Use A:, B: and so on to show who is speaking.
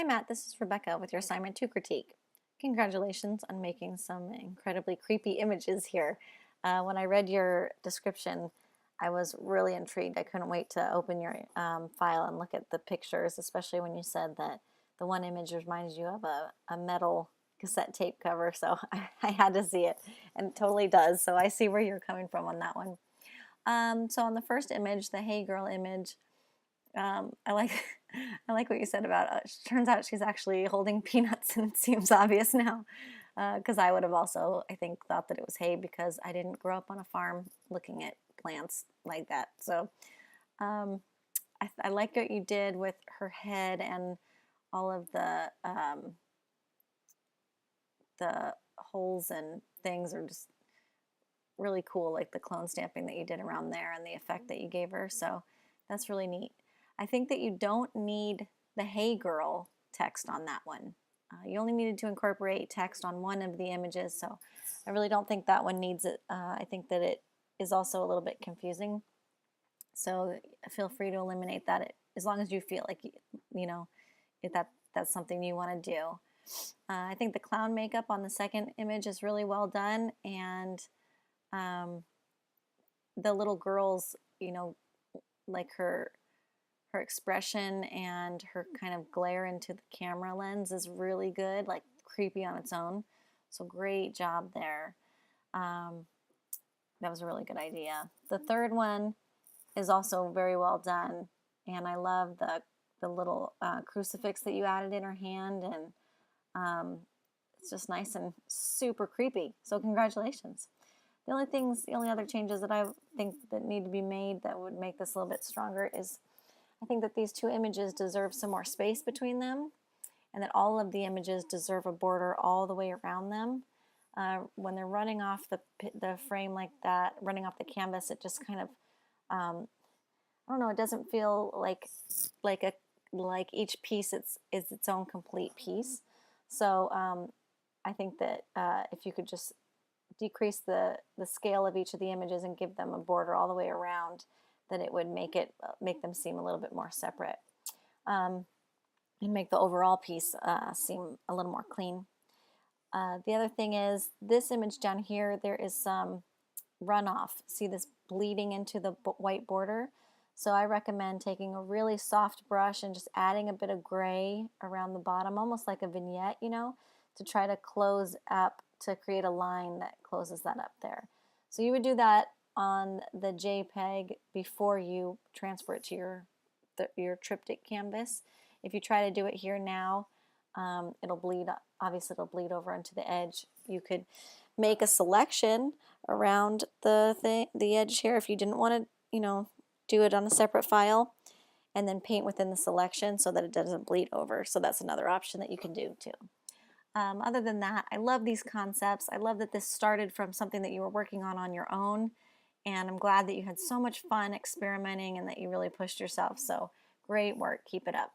A: Hi Matt, this is Rebecca with your assignment 2 critique. Congratulations on making some incredibly creepy images here. When I read your description, I was really intrigued. I couldn't wait to open your file and look at the pictures, especially when you said that the one image reminds you of a metal cassette tape cover, so I had to see it, and it totally does, so I see where you're coming from on that one. So on the first image, the Hey Girl image, I like I like what you said about turns out she's actually holding peanuts, and it seems obvious now, because I would have also, I think, thought that it was hay because I didn't grow up on a farm looking at plants like that. So um, I like what you did with her head, and all of the holes and things are just really cool, like the clone stamping that you did around there and the effect that you gave her. So that's really neat. I think that you don't need the Hey Girl text on that one. You only needed to incorporate text on one of the images, so I really don't think that one needs it. I think that it is also a little bit confusing, so feel free to eliminate that as long as you feel like, you know, if that's something you want to do. I think the clown makeup on the second image is really well done, and the little girl's, like her expression and her kind of glare into the camera lens is really good, like creepy on its own. So great job there. That was a really good idea. The third one is also very well done, and I love the little crucifix that you added in her hand, and it's just nice and super creepy. So congratulations. The only other changes that I think that need to be made that would make this a little bit stronger is I think that these two images deserve some more space between them, and that all of the images deserve a border all the way around them. When they're running off the frame like that, running off the canvas, it just kind of, I don't know, it doesn't feel like a like each piece is its own complete piece. So I think that if you could just decrease the scale of each of the images and give them a border all the way around, then it would make them seem a little bit more separate, and make the overall piece seem a little more clean. The other thing is this image down here, there is some runoff. See this bleeding into the white border? So I recommend taking a really soft brush and just adding a bit of gray around the bottom, almost like a vignette, to try to close up, to create a line that closes that up there. So you would do that on the JPEG before you transfer it to your triptych canvas. If you try to do it here now, it'll bleed, obviously it'll bleed over into the edge. You could make a selection around the edge here if you didn't want to, do it on a separate file, and then paint within the selection so that it doesn't bleed over. So that's another option that you can do too. Other than that, I love these concepts. I love that this started from something that you were working on your own, and I'm glad that you had so much fun experimenting and that you really pushed yourself. So great work. Keep it up.